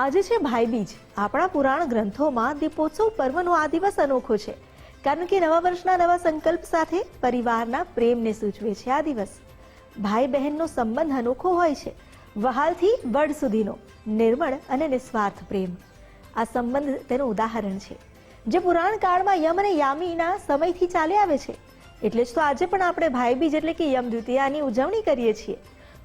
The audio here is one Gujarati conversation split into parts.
આજે છે ભાઈબીજ। આપણા પુરાણ ગ્રંથોમાં દીપોત્સવ પર્વનો આ દિવસ અનોખો છે, કારણ કે નવા વર્ષના નવા સંકલ્પ સાથે પરિવારના પ્રેમને સૂચવે છે। આ દિવસ ભાઈ બહેનનો સંબંધ અનોખો હોય છે, વહાલથી વડ સુધીનો નિર્મળ અને નિસ્વાર્થ પ્રેમ। આ સંબંધ તેનું ઉદાહરણ છે, જે પુરાણ કાળમાં યમ અને યામીના સમયથી ચાલી આવે છે। એટલે જ તો આજે પણ આપણે ભાઈબીજ એટલે કે યમ દ્વિતીયાની ઉજવણી કરીએ છીએ।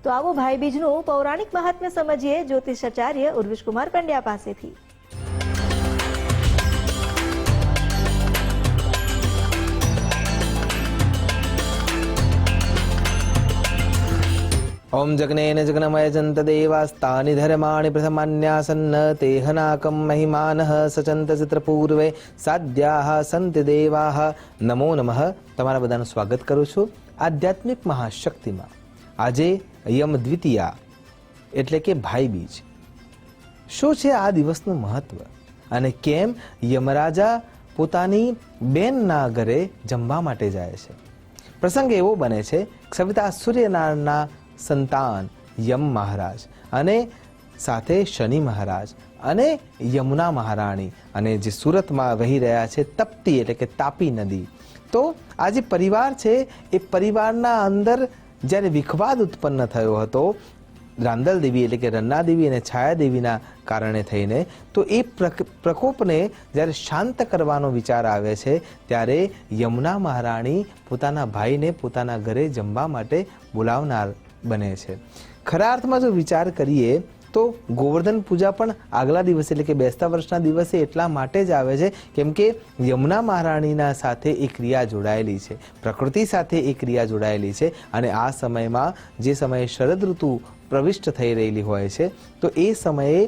તો આવો ભાઈબીજનું પૌરાણિક મહાત્મ્ય સમજીએ જ્યોતિષાચાર્ય ઉર્વિશ કુમાર પંડ્યા પાસેથી। ओम जगनेन जगनमय जंत देवास्तानि धर्माणि प्रथमान्यासन्न तेहनाकं महिमानः सचंत चित्रपूर्वे साध्याः संति देवाः नमो नमः। તમારા બધાનું સ્વાગત કરું છું આધ્યાત્મિક મહાશક્તિમાં। આજે યમ દ્વિતીયા એટલે કે ભાઈબીજ। શું છે આ દિવસનું મહત્વ અને કેમ યમરાજા પોતાની બેનના ઘરે જમવા માટે જાય છે? પ્રસંગ એવો બને છે સવિતા સૂર્યનારાયણના સંતાન યમ મહારાજ અને સાથે શનિ મહારાજ અને યમુના મહારાણી અને જે સુરતમાં વહી રહ્યા છે તપ્તી એટલે કે તાપી નદી। તો આ જે પરિવાર છે એ પરિવારના અંદર જ્યારે વિખવાદ ઉત્પન્ન થયો હતો રાંદલ દેવી એટલે કે રન્ના દેવી અને છાયા દેવીના કારણે થઈને, તો એ પ્રકોપને જ્યારે શાંત કરવાનો વિચાર આવે છે ત્યારે યમુના મહારાણી પોતાના ભાઈને પોતાના ઘરે જમવા માટે બોલાવનાર બને છે। ખરા અર્થમાં જો વિચાર કરીએ તો ગોવર્ધન પૂજા પણ આગલા દિવસે એટલે કે બેસતા વર્ષના દિવસે એટલા માટે જ આવે છે કેમ કે યમુના મહારાણીના સાથે એ ક્રિયા જોડાયેલી છે, પ્રકૃતિ સાથે એ ક્રિયા જોડાયેલી છે। અને આ સમયમાં જે સમયે શરદ ઋતુ પ્રવિષ્ટ થઈ રહેલી હોય છે તો એ સમયે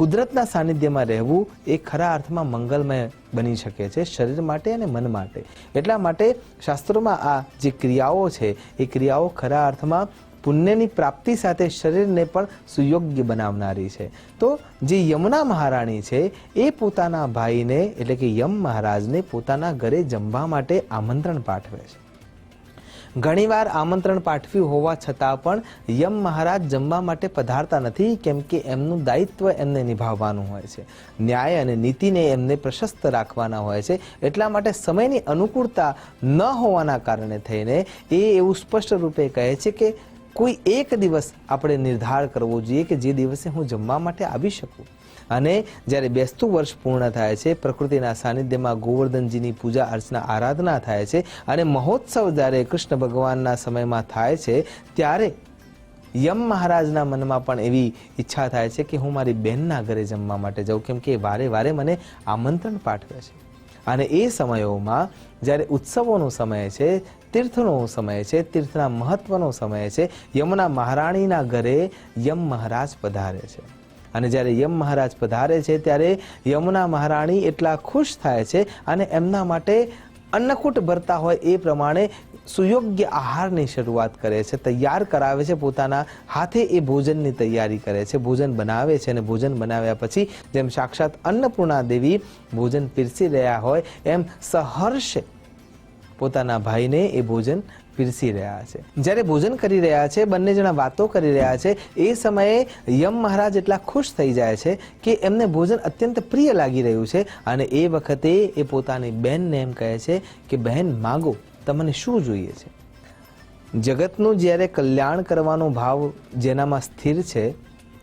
કુદરતના સાનિધ્યમાં રહેવું એ ખરા અર્થમાં મંગલમય બની શકે છે શરીર માટે અને મન માટે। એટલા માટે શાસ્ત્રોમાં આ જે ક્રિયાઓ છે એ ક્રિયાઓ ખરા અર્થમાં પુણ્યની પ્રાપ્તિ સાથે શરીરને પણ સુયોગ્ય બનાવનારી છે। તો જે યમુના મહારાણી છે એ પોતાના ભાઈને એટલે કે યમ મહારાજને પોતાના ઘરે જમવા માટે આમંત્રણ પાઠવે છે। ઘણીવાર આમંત્રણ પાઠવ્યું હોવા છતાં પણ યમ મહારાજ જમવા માટે પધારતા નથી, કેમ કે એમનું દાયિત્વ એમને નિભાવવાનું હોય છે, ન્યાય અને નીતિને એમને પ્રશસ્ત રાખવાના હોય છે। એટલા માટે સમયની અનુકૂળતા ન હોવાના કારણે થઈને એ એવું સ્પષ્ટ રૂપે કહે છે કે કોઈ એક દિવસ આપણે નિર્ધાર કરવો જોઈએ કે જે દિવસે હું જમવા માટે આવી શકું। અને જ્યારે બેસતું વર્ષ પૂર્ણ થાય છે, પ્રકૃતિના સાનિધ્યમાં ગોવર્ધનજીની પૂજા અર્ચના આરાધના થાય છે અને મહોત્સવ જ્યારે કૃષ્ણ ભગવાનના સમયમાં થાય છે ત્યારે યમ મહારાજના મનમાં પણ એવી ઈચ્છા થાય છે કે હું મારી બહેનના ઘરે જમવા માટે જાઉં, કેમ કે વારે વારે મને આમંત્રણ પાઠવે છે। અને એ સમયોમાં જ્યારે ઉત્સવોનો સમય છે, તીર્થનો સમય છે, તીર્થના મહત્વનો સમય છે, યમુના મહારાણીના ઘરે યમ મહારાજ પધારે છે। અને જ્યારે યમ મહારાજ પધારે છે ત્યારે યમુના મહારાણી એટલા ખુશ થાય છે અને એમના માટે અન્નકૂટ ભરતા હોય એ પ્રમાણે સુયોગ્ય આહારની શરૂઆત કરે છે, તૈયાર કરાવે છે, પોતાના હાથે એ ભોજનની તૈયારી કરે છે, ભોજન બનાવે છે। અને ભોજન બનાવ્યા પછી જેમ સાક્ષાત અન્નપૂર્ણા દેવી ભોજન પીરસી રહ્યા હોય એમ સહર્ષે પોતાના ભાઈને એ ભોજન પીરસી રહ્યા છે। જ્યારે ભોજન કરી રહ્યા છે, બંને જણા વાતો કરી રહ્યા છે, એ સમયે યમ મહારાજ એટલા ખુશ થઈ જાય છે કે એમને ભોજન અત્યંત પ્રિય લાગી રહ્યું છે। અને એ વખતે એ પોતાની બહેનને એમ કહે છે કે બહેન માગો, તમને શું જોઈએ છે? જગતનું જ્યારે કલ્યાણ કરવાનો ભાવ જેનામાં સ્થિર છે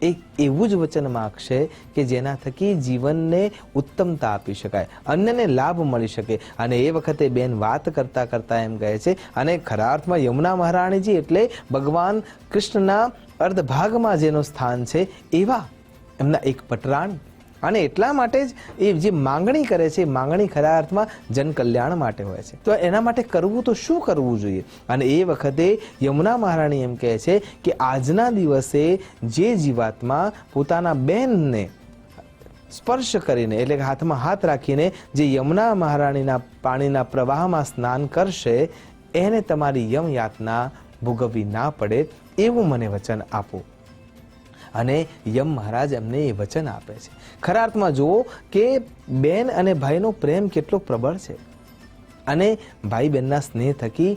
એ એવું જ વચન માગશે કે જેના થકી જીવનને ઉત્તમતા આપી શકાય, અન્યને લાભ મળી શકે। અને એ વખતે બેન વાત કરતા કરતા એમ કહે છે, અને ખરા અર્થમાં યમુના મહારાણીજી એટલે ભગવાન કૃષ્ણના અર્ધભાગમાં જેનું સ્થાન છે એવા એમના એક પટરાણી। અને એટલા માટે જ એ જે માંગણી કરે છે એ માંગણી ખરા અર્થમાં જન કલ્યાણ માટે હોય છે। તો એના માટે કરવું તો શું કરવું જોઈએ? અને એ વખતે યમુના મહારાણી એમ કહે છે કે આજના દિવસે જે જીવાત્મા પોતાના બહેનને સ્પર્શ કરીને એટલે કે હાથમાં હાથ રાખીને જે યમુના મહારાણીના પાણીના પ્રવાહમાં સ્નાન કરશે એને તમારી યમ યાતના ભોગવવી ના પડે એવું મને વચન આપો। અને યમ મહારાજ એમને એ વચન આપે છે। ખરા અર્થમાં જુઓ કે બેન અને ભાઈનો પ્રેમ કેટલો પ્રબળ છે અને ભાઈ બહેનના સ્નેહ થકી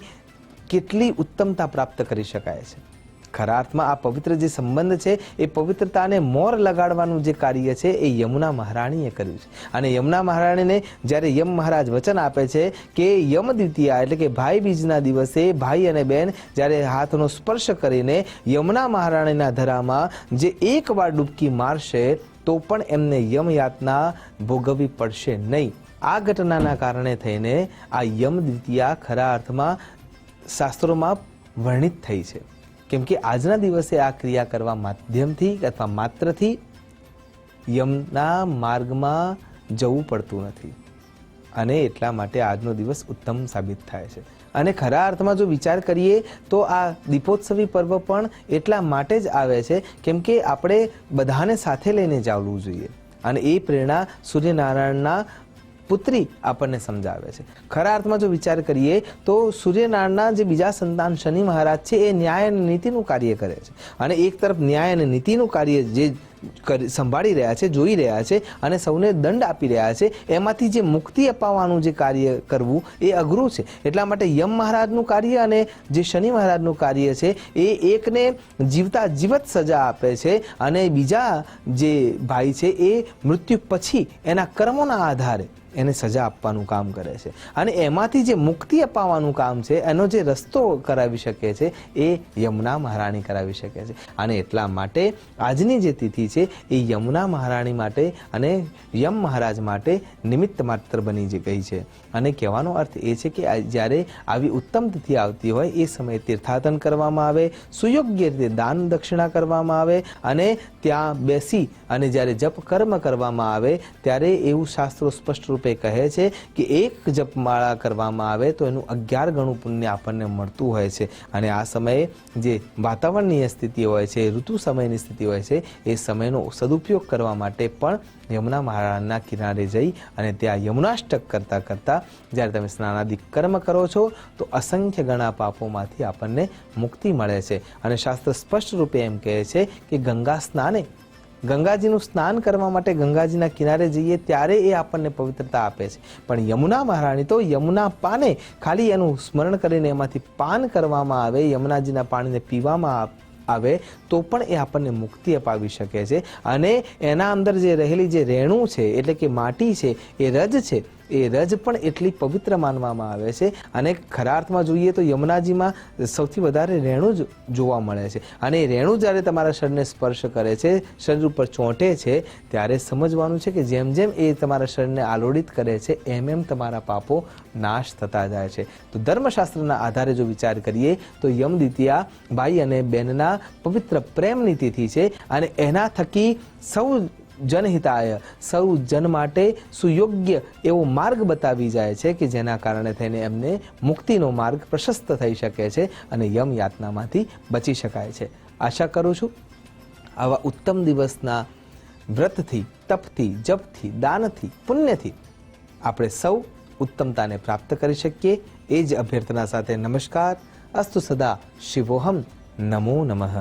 કેટલી ઉત્તમતા પ્રાપ્ત કરી શકાય છે। ખરા અર્થમાં આ પવિત્ર જે સંબંધ છે એ પવિત્રતાને મોર લગાડવાનું જે કાર્ય છે એ યમુના મહારાણીએ કર્યું છે. અને યમુના મહારાણીને જ્યારે યમ મહારાજ વચન આપે છે કે યમ દ્વિતીયા એટલે કે ભાઈ બીજના દિવસે ભાઈ અને બહેન જ્યારે હાથનો સ્પર્શ કરીને યમુના મહારાણીના ધરામાં જે એકવાર ડૂબકી મારશે તો પણ એમને યમયાતના ભોગવવી પડશે નહીં. આ ઘટનાના કારણે થઈને આ યમ દ્વિતીયા ખરા અર્થમાં શાસ્ત્રોમાં વર્ણિત થઈ છે. કેમ કે આજના દિવસે આ ક્રિયા કરવા માધ્યમથી અથવા માત્રથી યમના માર્ગમાં જવું પડતું નથી અને એટલા માટે આજનો દિવસ ઉત્તમ સાબિત થાય છે. અને ખરા અર્થમાં જો વિચાર કરીએ તો આ દીપોત્સવી પર્વ પણ એટલા માટે જ આવે છે કેમ કે આપણે બધાને સાથે લઈને ચાલવું જોઈએ અને એ પ્રેરણા સૂર્યનારાયણના પુત્રી આપણને સમજાવે છે. ખરા અર્થમાં જો વિચાર કરીએ તો સૂર્યનારાયણના જે બીજા સંતાન શનિ મહારાજ છે એ ન્યાય અને નીતિનું કાર્ય કરે છે અને એક તરફ ન્યાય અને નીતિનું કાર્ય જે સંભાળી રહ્યા છે, જોઈ રહ્યા છે અને સૌને દંડ આપી રહ્યા છે, એમાંથી જે મુક્તિ અપાવવાનું જે કાર્ય કરવું એ અઘરું છે. એટલા માટે યમ મહારાજનું કાર્ય અને જે શનિ મહારાજનું કાર્ય છે એ એકને જીવતા જીવત સજા આપે છે અને બીજા જે ભાઈ છે એ મૃત્યુ પછી એના કર્મોના આધારે એને સજા આપવાનું કામ કરે છે અને એમાંથી જે મુક્તિ અપાવવાનું કામ છે એનો જે રસ્તો કરાવી શકે છે એ યમુના મહારાણી કરાવી શકે છે. અને એટલા માટે આજની જે તિથિ છે એ યમુના મહારાણી માટે અને યમ મહારાજ માટે નિમિત્ત માત્ર બની ગઈ છે. અને કહેવાનો અર્થ એ છે કે જ્યારે આવી ઉત્તમ તિથિ આવતી હોય એ સમયે તીર્થાટન કરવામાં આવે, સુયોગ્ય રીતે દાન દક્ષિણા કરવામાં આવે અને ત્યાં બેસી અને જ્યારે જપ કર્મ કરવામાં આવે ત્યારે એવું શાસ્ત્રો સ્પષ્ટ રૂપે કહે છે કે એક જપમાળા કરવામાં આવે તો એનું 11 ગણું પુણ્ય આપણને મળતું હોય છે. અને આ સમયે જે વાતાવરણીય સ્થિતિ હોય છે, ઋતુ સમયની સ્થિતિ હોય છે એ સમયનો સદુપયોગ કરવા માટે પણ યમુના મહારાજના કિનારે જઈ અને ત્યાં યમુનાષ્ટક કરતાં કરતાં જ્યારે તમે સ્નાનાદિક કર્મ કરો છો તો અસંખ્ય ગણા પાપોમાંથી આપણને મુક્તિ મળે છે. અને શાસ્ત્ર સ્પષ્ટ રૂપે એમ કહે છે કે ગંગા સ્નાને, ગંગાજીનું સ્નાન કરવા માટે ગંગાજીના કિનારે જઈએ ત્યારે એ આપણને પવિત્રતા આપે છે. પણ યમુના મહારાણી તો યમુના પાને ખાલી એનું સ્મરણ કરીને એમાંથી પાન કરવામાં આવે, યમુનાજીના પાણીને પીવામાં આવે તો પણ એ આપણને મુક્તિ અપાવી શકે છે. અને એના અંદર જે રહેલી જે રેણુ છે એટલે કે માટી છે એ રજ છે એ રજ પણ એટલી પવિત્ર માનવામાં આવે છે. અને ખરા અર્થમાં જોઈએ તો યમુનાજીમાં સૌથી વધારે રેણુ જ જોવા મળે છે અને એ રેણુ જ્યારે તમારા શરીરને સ્પર્શ કરે છે, શરીર ઉપર ચોંટે છે ત્યારે સમજવાનું છે કે જેમ જેમ એ તમારા શરીરને આલોડિત કરે છે એમ એમ તમારા પાપો નાશ થતા જાય છે. તો ધર્મશાસ્ત્રના આધારે જો વિચાર કરીએ તો યમ દ્વિતીયા ભાઈ અને બહેનના પવિત્ર પ્રેમની તિથિ છે અને એના થકી સૌ જનહિતાય, સૌ જન માટે સુયોગ્ય એવો માર્ગ બતાવી જાય છે કે જેના કારણે થઈને એમને મુક્તિનો માર્ગ પ્રશસ્ત થઈ શકે છે અને યમ યાતનામાંથી બચી શકાય છે. આશા કરું છું આવા ઉત્તમ દિવસના વ્રતથી, તપથી, જપથી, દાનથી, પુણ્યથી આપણે સૌ ઉત્તમતાને પ્રાપ્ત કરી શકીએ એ જ અભ્યર્થના સાથે નમસ્કાર. અસ્તુ સદા શિવોહમ. નમો નમઃ.